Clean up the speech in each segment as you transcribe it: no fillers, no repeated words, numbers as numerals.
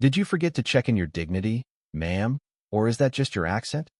Did you forget to check in your dignity, ma'am? Or is that just your accent?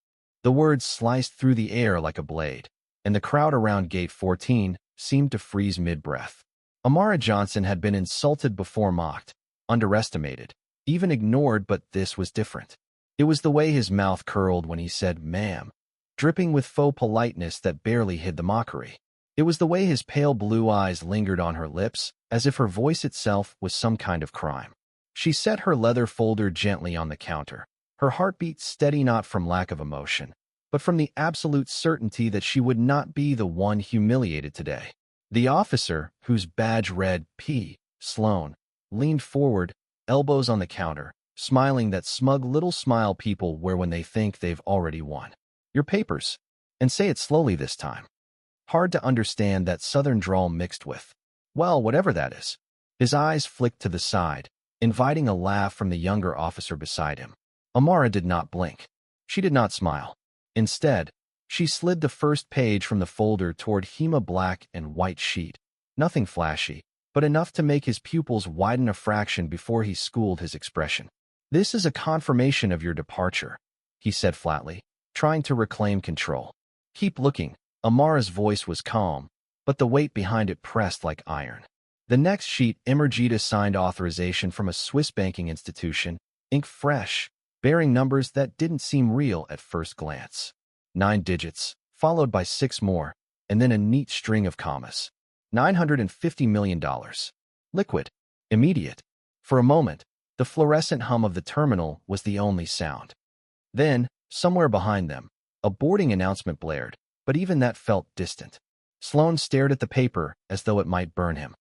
The words sliced through the air like a blade, and the crowd around Gate 14 seemed to freeze mid-breath. Amara Johnson had been insulted before, mocked, underestimated, even ignored, but this was different. It was the way his mouth curled when he said, ma'am, dripping with faux politeness that barely hid the mockery. It was the way his pale blue eyes lingered on her lips, as if her voice itself was some kind of crime. She set her leather folder gently on the counter, her heartbeat steady, not from lack of emotion, but from the absolute certainty that she would not be the one humiliated today. The officer, whose badge read P. Sloan, leaned forward, elbows on the counter, smiling that smug little smile people wear when they think they've already won. Your papers. And say it slowly this time. Hard to understand that southern drawl mixed with, well, whatever that is. His eyes flicked to the side, inviting a laugh from the younger officer beside him. Amara did not blink. She did not smile. Instead, she slid the first page from the folder toward him, a black and white sheet. Nothing flashy, but enough to make his pupils widen a fraction before he schooled his expression. This is a confirmation of your departure, he said flatly, trying to reclaim control. Keep looking. Amara's voice was calm, but the weight behind it pressed like iron. The next sheet, Emergita signed authorization from a Swiss banking institution, ink fresh, bearing numbers that didn't seem real at first glance. 9 digits, followed by 6 more, and then a neat string of commas. $950 million. Liquid. Immediate. For a moment, the fluorescent hum of the terminal was the only sound. Then, somewhere behind them, a boarding announcement blared, but even that felt distant. Sloan stared at the paper as though it might burn him.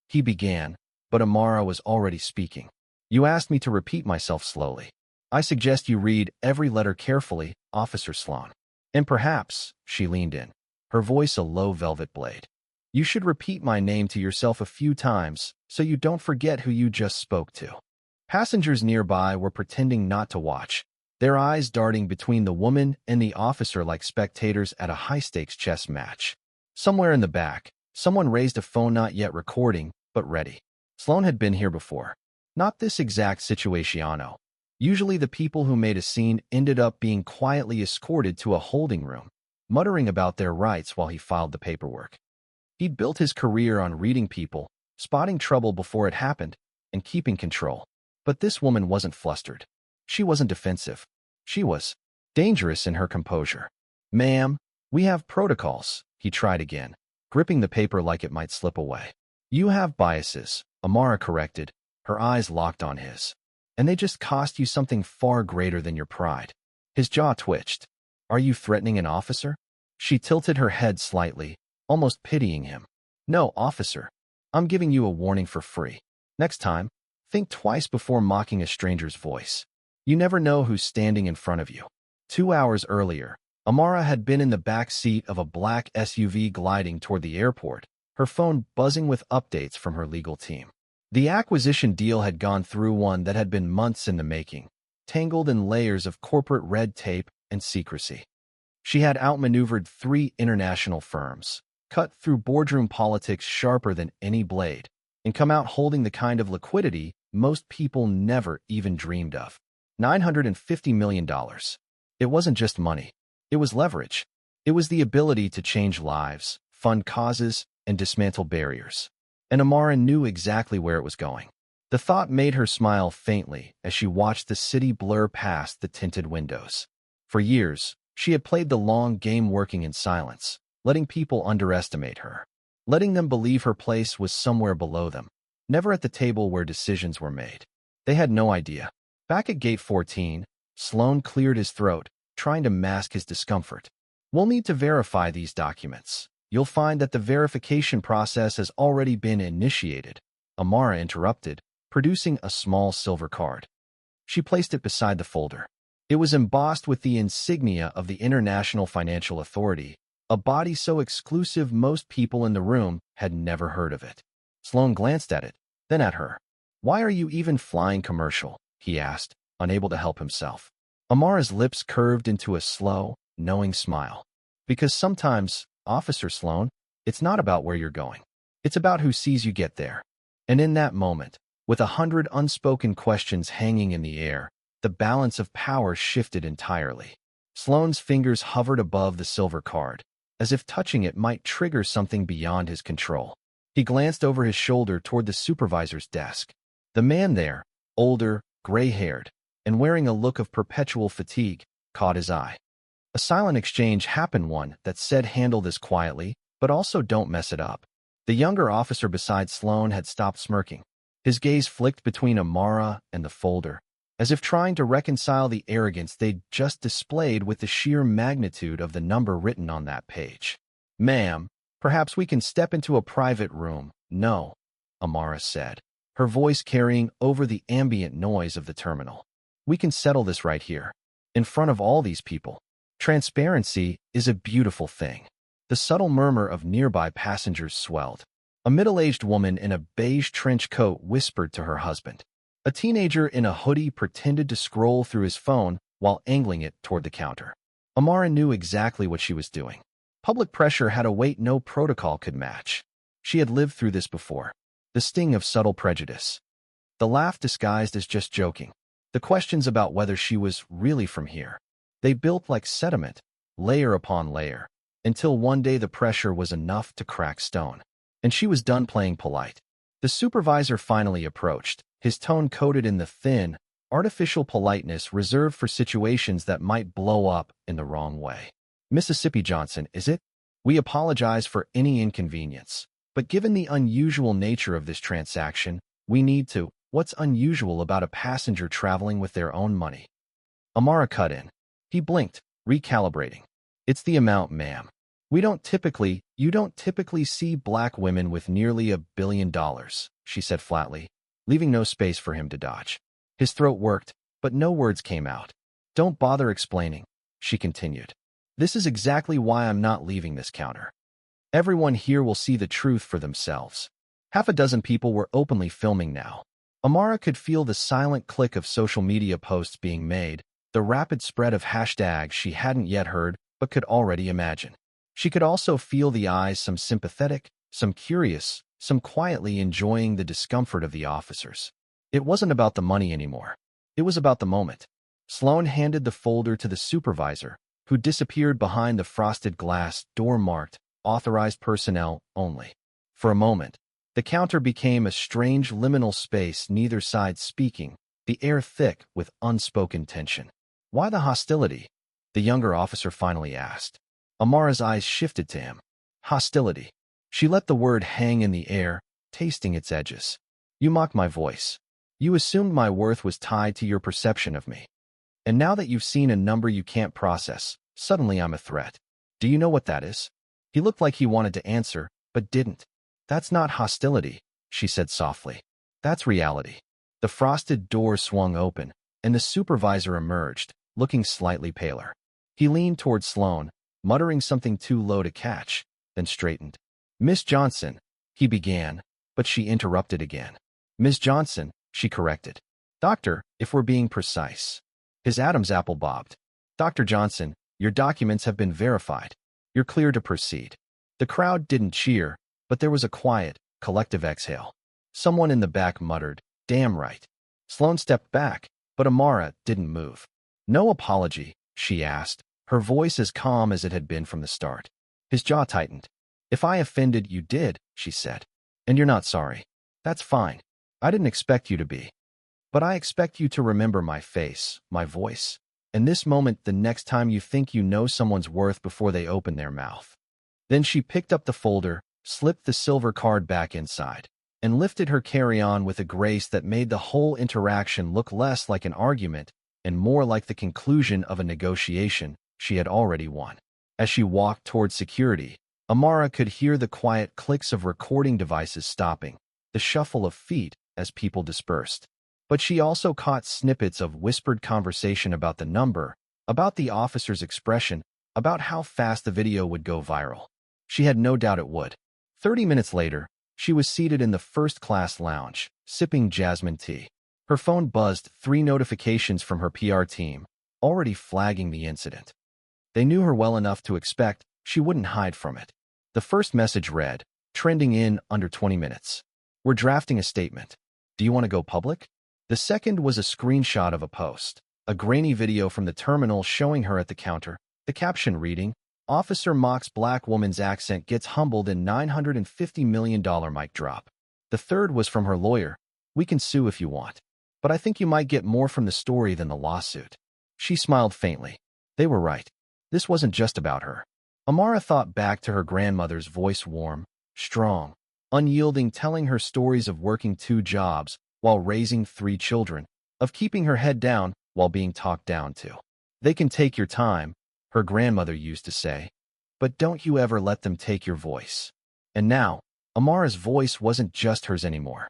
He began, but Amara was already speaking. You asked me to repeat myself slowly. I suggest you read every letter carefully, Officer Sloan. And perhaps, she leaned in, her voice a low velvet blade. You should repeat my name to yourself a few times so you don't forget who you just spoke to. Passengers nearby were pretending not to watch, their eyes darting between the woman and the officer like spectators at a high-stakes chess match. Somewhere in the back, someone raised a phone, not yet recording, but ready. Sloan had been here before. Not this exact situaciano. Usually the people who made a scene ended up being quietly escorted to a holding room, muttering about their rights while he filed the paperwork. He'd built his career on reading people, spotting trouble before it happened, and keeping control. But this woman wasn't flustered. She wasn't defensive. She was dangerous in her composure. Ma'am, we have protocols, he tried again, gripping the paper like it might slip away. You have biases, Amara corrected, her eyes locked on his. And they just cost you something far greater than your pride. His jaw twitched. Are you threatening an officer? She tilted her head slightly, almost pitying him. No, officer. I'm giving you a warning for free. Next time, think twice before mocking a stranger's voice. You never know who's standing in front of you. 2 hours earlier, Amara had been in the back seat of a black SUV gliding toward the airport, her phone buzzing with updates from her legal team. The acquisition deal had gone through, one that had been months in the making, tangled in layers of corporate red tape and secrecy. She had outmaneuvered 3 international firms, cut through boardroom politics sharper than any blade, and come out holding the kind of liquidity most people never even dreamed of. $950 million. It wasn't just money. It was leverage. It was the ability to change lives, fund causes, and dismantle barriers. And Amara knew exactly where it was going. The thought made her smile faintly as she watched the city blur past the tinted windows. For years, she had played the long game, working in silence, letting people underestimate her, letting them believe her place was somewhere below them, never at the table where decisions were made. They had no idea. Back at Gate 14, Sloan cleared his throat, trying to mask his discomfort. We'll need to verify these documents. You'll find that the verification process has already been initiated, Amara interrupted, producing a small silver card. She placed it beside the folder. It was embossed with the insignia of the International Financial Authority, a body so exclusive most people in the room had never heard of it. Sloan glanced at it, then at her. Why are you even flying commercial? He asked, unable to help himself. Amara's lips curved into a slow, knowing smile. Because sometimes, Officer Sloan, it's not about where you're going. It's about who sees you get there. And in that moment, With 100 unspoken questions hanging in the air, the balance of power shifted entirely. Sloane's fingers hovered above the silver card, as if touching it might trigger something beyond his control. He glanced over his shoulder toward the supervisor's desk. The man there, older, gray-haired, and wearing a look of perpetual fatigue, caught his eye. A silent exchange happened, one that said handle this quietly, but also don't mess it up. The younger officer beside Sloane had stopped smirking. His gaze flicked between Amara and the folder, as if trying to reconcile the arrogance they'd just displayed with the sheer magnitude of the number written on that page. "Ma'am, perhaps we can step into a private room." "No," Amara said, her voice carrying over the ambient noise of the terminal. "We can settle this right here, in front of all these people. Transparency is a beautiful thing." The subtle murmur of nearby passengers swelled. A middle-aged woman in a beige trench coat whispered to her husband. A teenager in a hoodie pretended to scroll through his phone while angling it toward the counter. Amara knew exactly what she was doing. Public pressure had a weight no protocol could match. She had lived through this before. The sting of subtle prejudice. The laugh disguised as just joking. The questions about whether she was really from here. They built like sediment, layer upon layer, until one day the pressure was enough to crack stone. And she was done playing polite. The supervisor finally approached, his tone coated in the thin, artificial politeness reserved for situations that might blow up in the wrong way. "Mississippi Johnson, is it? We apologize for any inconvenience, but given the unusual nature of this transaction, we need to. What's unusual about a passenger traveling with their own money?" Amara cut in. He blinked, recalibrating. "It's the amount, ma'am. You don't typically see black women with nearly $1 billion, she said flatly, leaving no space for him to dodge. His throat worked, but no words came out. "Don't bother explaining," she continued. "This is exactly why I'm not leaving this counter. Everyone here will see the truth for themselves." Half a dozen people were openly filming now. Amara could feel the silent click of social media posts being made, the rapid spread of hashtags she hadn't yet heard but could already imagine. She could also feel the eyes, some sympathetic, some curious, some quietly enjoying the discomfort of the officers. It wasn't about the money anymore. It was about the moment. Sloane handed the folder to the supervisor, who disappeared behind the frosted glass door marked "Authorized Personnel Only." For a moment, the counter became a strange liminal space, neither side speaking, the air thick with unspoken tension. "Why the hostility?" the younger officer finally asked. Amara's eyes shifted to him. Hostility. She let the word hang in the air, tasting its edges. "You mocked my voice. You assumed my worth was tied to your perception of me. And now that you've seen a number you can't process, suddenly I'm a threat. Do you know what that is?" He looked like he wanted to answer, but didn't. "That's not hostility," she said softly. "That's reality." The frosted door swung open, and the supervisor emerged, looking slightly paler. He leaned toward Sloane, muttering something too low to catch, then straightened. "Miss Johnson," he began, but she interrupted again. "Miss Johnson," she corrected. "Doctor, if we're being precise." His Adam's apple bobbed. "Dr. Johnson, your documents have been verified. You're clear to proceed." The crowd didn't cheer, but there was a quiet, collective exhale. Someone in the back muttered, "Damn right." Sloane stepped back, but Amara didn't move. "No apology?" she asked, her voice as calm as it had been from the start. His jaw tightened. "If I offended, you did," she said. "And you're not sorry. That's fine. I didn't expect you to be. But I expect you to remember my face, my voice, and this moment the next time you think you know someone's worth before they open their mouth." Then she picked up the folder, slipped the silver card back inside, and lifted her carry-on with a grace that made the whole interaction look less like an argument and more like the conclusion of a negotiation she had already won. As she walked toward security, Amara could hear the quiet clicks of recording devices stopping, the shuffle of feet as people dispersed. But she also caught snippets of whispered conversation about the number, about the officer's expression, about how fast the video would go viral. She had no doubt it would. 30 minutes later, she was seated in the first-class lounge, sipping jasmine tea. Her phone buzzed, 3 notifications from her PR team, already flagging the incident. They knew her well enough to expect she wouldn't hide from it. The first message read, "Trending in under 20 minutes. We're drafting a statement. Do you want to go public? The second was a screenshot of a post, a grainy video from the terminal showing her at the counter, the caption reading, "Officer mocks black woman's accent gets humbled in $950 million mic drop." The third was from her lawyer, "We can sue if you want, but I think you might get more from the story than the lawsuit." She smiled faintly. They were right. This wasn't just about her. Amara thought back to her grandmother's voice, warm, strong, unyielding, telling her stories of working 2 jobs while raising 3 children, of keeping her head down while being talked down to. "They can take your time," her grandmother used to say, "but don't you ever let them take your voice." And now, Amara's voice wasn't just hers anymore.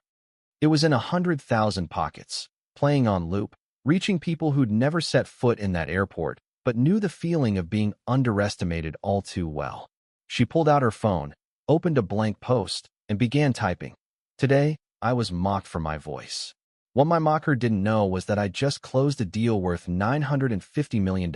It was in 100,000 pockets, playing on loop, reaching people who'd never set foot in that airport, but knew the feeling of being underestimated all too well. She pulled out her phone, opened a blank post, and began typing. "Today, I was mocked for my voice. What my mocker didn't know was that I just closed a deal worth $950 million.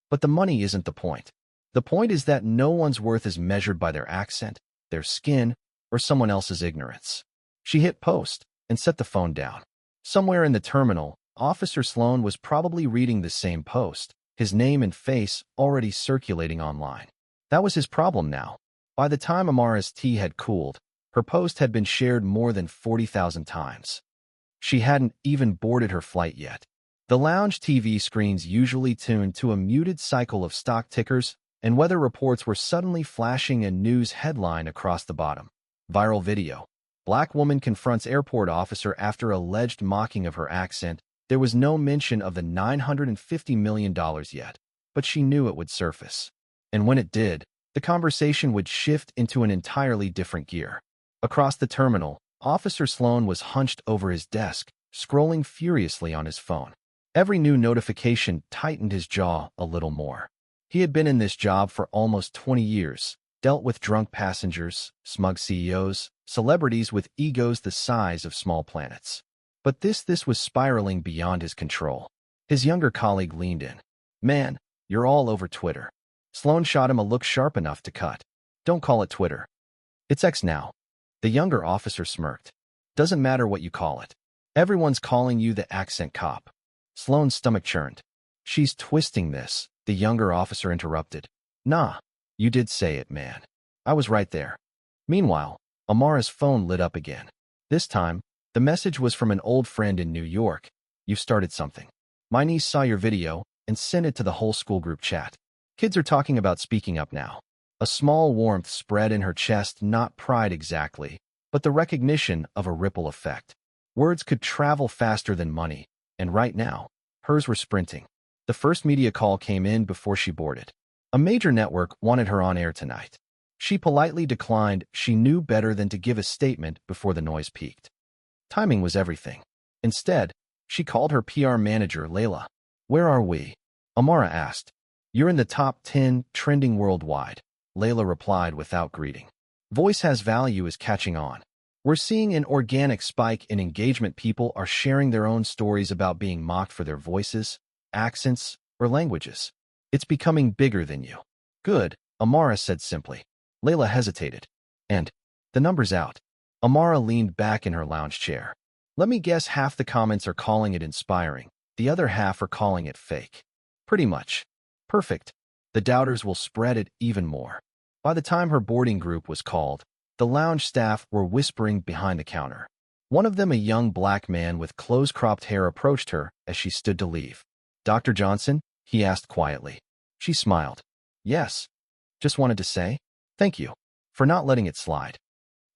But the money isn't the point. The point is that no one's worth is measured by their accent, their skin, or someone else's ignorance." She hit post and set the phone down. Somewhere in the terminal, Officer Sloan was probably reading the same post, his name and face already circulating online. That was his problem now. By the time Amara's tea had cooled, her post had been shared more than 40,000 times. She hadn't even boarded her flight yet. The lounge TV screens usually tuned to a muted cycle of stock tickers, and weather reports were suddenly flashing a news headline across the bottom. Viral video. Black woman confronts airport officer after alleged mocking of her accent. There was no mention of the $950 million yet, but she knew it would surface. And when it did, the conversation would shift into an entirely different gear. Across the terminal, Officer Sloan was hunched over his desk, scrolling furiously on his phone. Every new notification tightened his jaw a little more. He had been in this job for almost 20 years, dealt with drunk passengers, smug CEOs, celebrities with egos the size of small planets. But this was spiraling beyond his control. His younger colleague leaned in. "Man, you're all over Twitter." Sloan shot him a look sharp enough to cut. "Don't call it Twitter. It's X now." The younger officer smirked. "Doesn't matter what you call it. Everyone's calling you the accent cop." Sloan's stomach churned. "She's twisting this," the younger officer interrupted. "Nah, you did say it, man. I was right there." Meanwhile, Amara's phone lit up again. This time, the message was from an old friend in New York. "You've started something. My niece saw your video and sent it to the whole school group chat. Kids are talking about speaking up now." A small warmth spread in her chest, not pride exactly, but the recognition of a ripple effect. Words could travel faster than money, and right now, hers were sprinting. The first media call came in before she boarded. A major network wanted her on air tonight. She politely declined. She knew better than to give a statement before the noise peaked. Timing was everything. Instead, she called her PR manager, Layla. "Where are we?" Amara asked. "You're in the top 10, trending worldwide," Layla replied without greeting. "Voice has value is catching on. We're seeing an organic spike in engagement. People are sharing their own stories about being mocked for their voices, accents, or languages. It's becoming bigger than you." "Good," Amara said simply. Layla hesitated. "And the number's out." Amara leaned back in her lounge chair. "Let me guess, half the comments are calling it inspiring. The other half are calling it fake." "Pretty much." "Perfect. The doubters will spread it even more." By the time her boarding group was called, the lounge staff were whispering behind the counter. One of them, a young black man with close-cropped hair, approached her as she stood to leave. "Dr. Johnson?" he asked quietly. She smiled. "Yes. Just wanted to say, thank you for not letting it slide.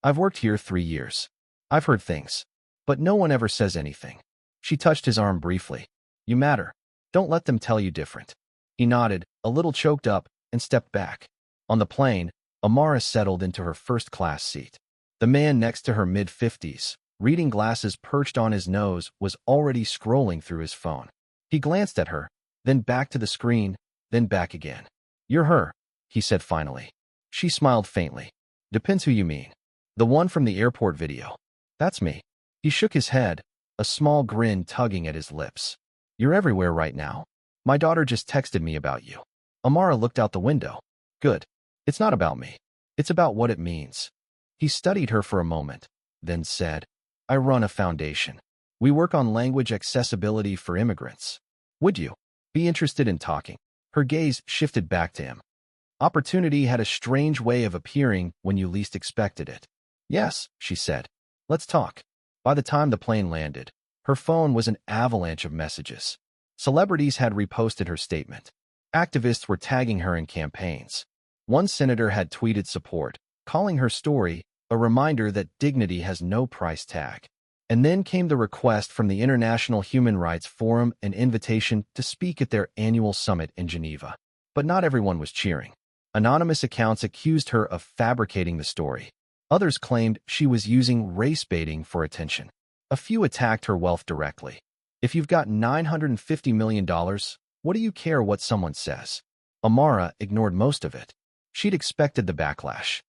I've worked here 3 years. I've heard things, but no one ever says anything." She touched his arm briefly. "You matter. Don't let them tell you different." He nodded, a little choked up, and stepped back. On the plane, Amara settled into her first-class seat. The man next to her, mid-50s, reading glasses perched on his nose, was already scrolling through his phone. He glanced at her, then back to the screen, then back again. "You're her," he said finally. She smiled faintly. "Depends who you mean." "The one from the airport video." "That's me." He shook his head, a small grin tugging at his lips. "You're everywhere right now. My daughter just texted me about you." Amara looked out the window. "Good. It's not about me. It's about what it means." He studied her for a moment, then said, I run a foundation. We work on language accessibility for immigrants. Would you be interested in talking?" Her gaze shifted back to him. Opportunity had a strange way of appearing when you least expected it. "Yes," she said. "Let's talk." By the time the plane landed, her phone was an avalanche of messages. Celebrities had reposted her statement. Activists were tagging her in campaigns. One senator had tweeted support, calling her story a reminder that dignity has no price tag. And then came the request from the International Human Rights Forum, an invitation to speak at their annual summit in Geneva. But not everyone was cheering. Anonymous accounts accused her of fabricating the story. Others claimed she was using race baiting for attention. A few attacked her wealth directly. "If you've got $950 million, what do you care what someone says?" Amara ignored most of it. She'd expected the backlash.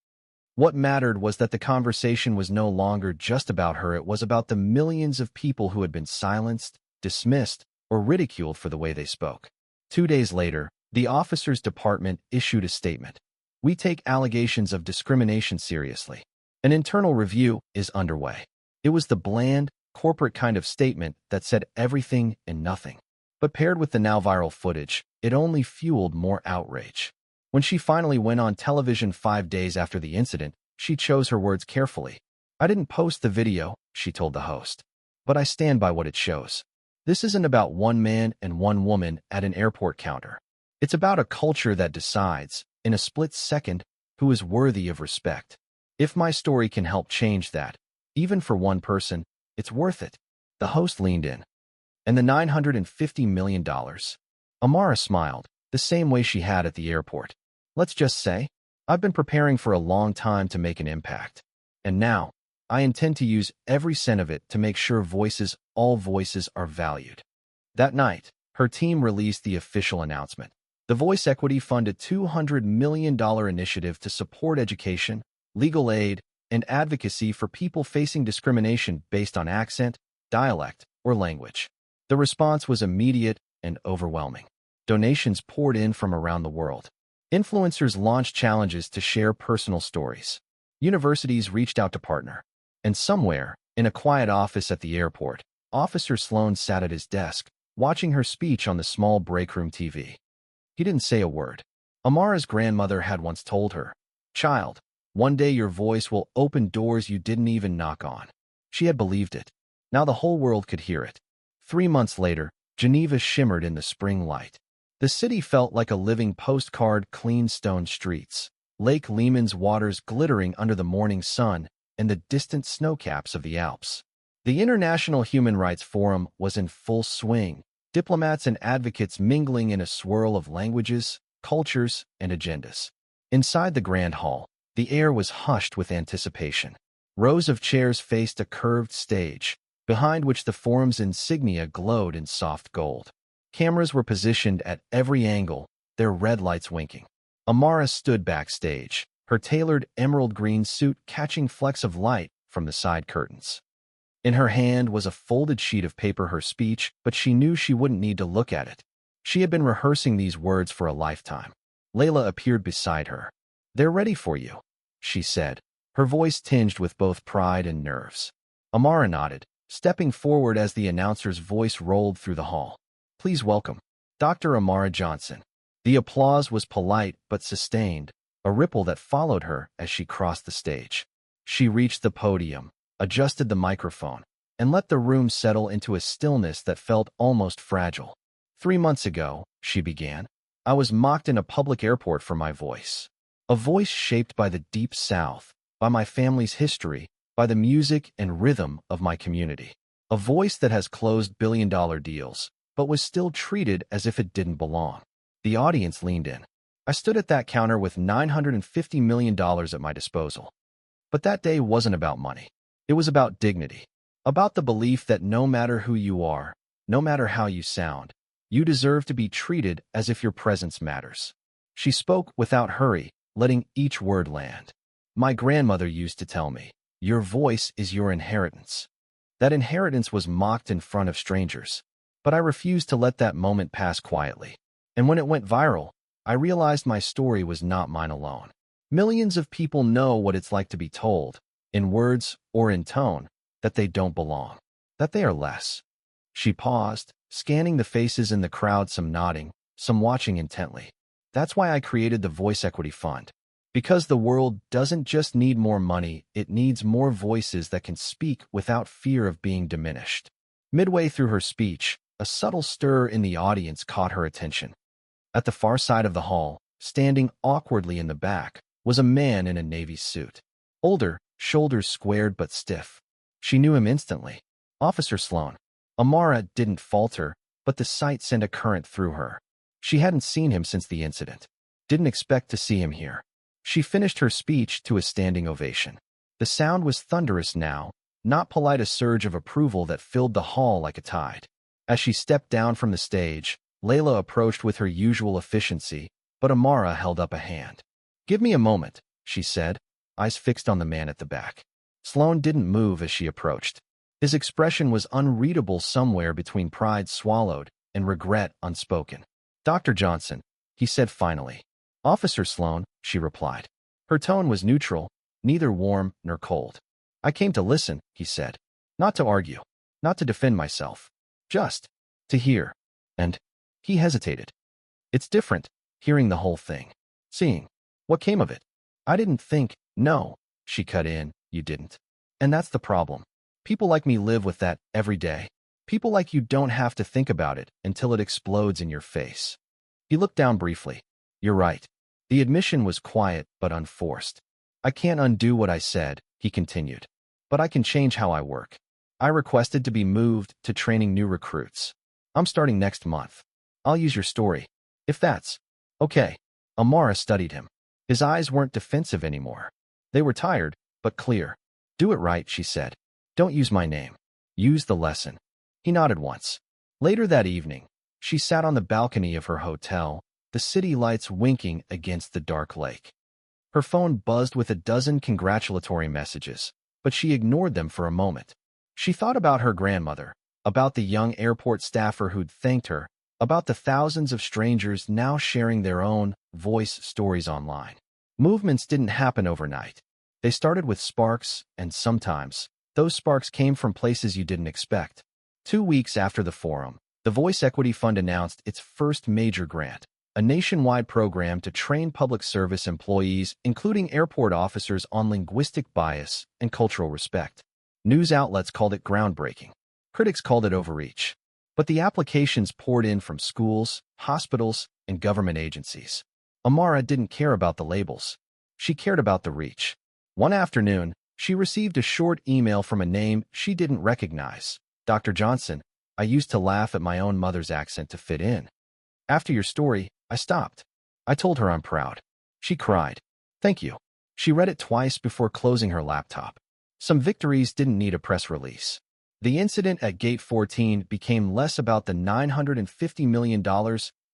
What mattered was that the conversation was no longer just about her, it was about the millions of people who had been silenced, dismissed, or ridiculed for the way they spoke. 2 days later, the officers' department issued a statement. "We take allegations of discrimination seriously. An internal review is underway." It was the bland, corporate kind of statement that said everything and nothing. But paired with the now viral footage, it only fueled more outrage. When she finally went on television 5 days after the incident, she chose her words carefully. "I didn't post the video," she told the host, "but I stand by what it shows. This isn't about one man and one woman at an airport counter. It's about a culture that decides, in a split second, who is worthy of respect. If my story can help change that, even for one person, it's worth it." The host leaned in. "And the $950 million? Amara smiled, the same way she had at the airport. "Let's just say, I've been preparing for a long time to make an impact. And now, I intend to use every cent of it to make sure all voices are valued." That night, her team released the official announcement. The Voice Equity Fund, a $200 million initiative to support education, legal aid, and advocacy for people facing discrimination based on accent, dialect, or language. The response was immediate and overwhelming. Donations poured in from around the world. Influencers launched challenges to share personal stories. Universities reached out to partner. And somewhere, in a quiet office at the airport, Officer Sloan sat at his desk, watching her speech on the small breakroom TV. He didn't say a word. Amara's grandmother had once told her, "Child, one day your voice will open doors you didn't even knock on." She had believed it. Now the whole world could hear it. 3 months later, Geneva shimmered in the spring light. The city felt like a living postcard, clean stone streets, Lake Leman's waters glittering under the morning sun, and the distant snowcaps of the Alps. The International Human Rights Forum was in full swing, diplomats and advocates mingling in a swirl of languages, cultures, and agendas. Inside the Grand Hall, the air was hushed with anticipation. Rows of chairs faced a curved stage, behind which the forum's insignia glowed in soft gold. Cameras were positioned at every angle, their red lights winking. Amara stood backstage, her tailored emerald green suit catching flecks of light from the side curtains. In her hand was a folded sheet of paper, her speech, but she knew she wouldn't need to look at it. She had been rehearsing these words for a lifetime. Layla appeared beside her. "They're ready for you," she said, her voice tinged with both pride and nerves. Amara nodded, stepping forward as the announcer's voice rolled through the hall. "Please welcome Dr. Amara Johnson." The applause was polite but sustained, a ripple that followed her as she crossed the stage. She reached the podium, adjusted the microphone, and let the room settle into a stillness that felt almost fragile. "3 months ago," she began, "I was mocked in a public airport for my voice. A voice shaped by the Deep South, by my family's history, by the music and rhythm of my community. A voice that has closed billion-dollar deals, but was still treated as if it didn't belong." The audience leaned in. "I stood at that counter with $950 million at my disposal. But that day wasn't about money. It was about dignity. About the belief that no matter who you are, no matter how you sound, you deserve to be treated as if your presence matters." She spoke without hurry, letting each word land. "My grandmother used to tell me, your voice is your inheritance." That inheritance was mocked in front of strangers. But I refused to let that moment pass quietly. And when it went viral, I realized my story was not mine alone. Millions of people know what it's like to be told, in words or in tone, that they don't belong, that they are less. She paused, scanning the faces in the crowd, some nodding, some watching intently. That's why I created the Voice Equity Fund. Because the world doesn't just need more money, it needs more voices that can speak without fear of being diminished. Midway through her speech, a subtle stir in the audience caught her attention. At the far side of the hall, standing awkwardly in the back, was a man in a navy suit. Older, shoulders squared but stiff. She knew him instantly. Officer Sloan. Amara didn't falter, but the sight sent a current through her. She hadn't seen him since the incident. Didn't expect to see him here. She finished her speech to a standing ovation. The sound was thunderous now, not polite, a surge of approval that filled the hall like a tide. As she stepped down from the stage, Layla approached with her usual efficiency, but Amara held up a hand. "Give me a moment," she said, eyes fixed on the man at the back. Sloan didn't move as she approached. His expression was unreadable, somewhere between pride swallowed and regret unspoken. "Dr. Johnson," he said finally. "Officer Sloan," she replied. Her tone was neutral, neither warm nor cold. "I came to listen," he said. "Not to argue, not to defend myself, just to hear." And he hesitated. "It's different, hearing the whole thing, seeing what came of it." "I didn't think." "No," she cut in, "you didn't. And that's the problem. People like me live with that every day. People like you don't have to think about it until it explodes in your face." He looked down briefly. "You're right." The admission was quiet but unforced. "I can't undo what I said," he continued. "But I can change how I work. I requested to be moved to training new recruits. I'm starting next month. I'll use your story, if that's okay." Amara studied him. His eyes weren't defensive anymore. They were tired, but clear. "Do it right," she said. "Don't use my name. Use the lesson." He nodded once. Later that evening, she sat on the balcony of her hotel, the city lights winking against the dark lake. Her phone buzzed with a dozen congratulatory messages, but she ignored them for a moment. She thought about her grandmother, about the young airport staffer who'd thanked her, about the thousands of strangers now sharing their own voice stories online. Movements didn't happen overnight. They started with sparks, and sometimes those sparks came from places you didn't expect. 2 weeks after the forum, the Voice Equity Fund announced its first major grant, a nationwide program to train public service employees, including airport officers, on linguistic bias and cultural respect. News outlets called it groundbreaking. Critics called it overreach. But the applications poured in from schools, hospitals, and government agencies. Amara didn't care about the labels. She cared about the reach. One afternoon, she received a short email from a name she didn't recognize. "Dr. Johnson, I used to laugh at my own mother's accent to fit in. After your story, I stopped. I told her I'm proud." She cried. "Thank you." She read it twice before closing her laptop. Some victories didn't need a press release. The incident at Gate 14 became less about the $950 million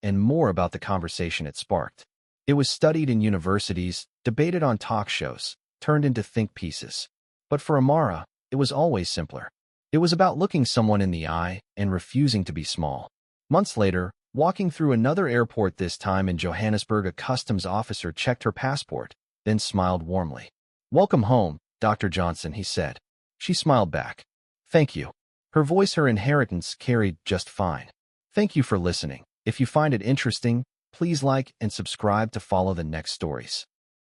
and more about the conversation it sparked. It was studied in universities, debated on talk shows, turned into think pieces. But for Amara, it was always simpler. It was about looking someone in the eye and refusing to be small. Months later, walking through another airport, this time in Johannesburg, a customs officer checked her passport, then smiled warmly. "Welcome home, Dr. Johnson," he said. She smiled back. "Thank you." Her voice, her inheritance, carried just fine. Thank you for listening. If you find it interesting, please like and subscribe to follow the next stories.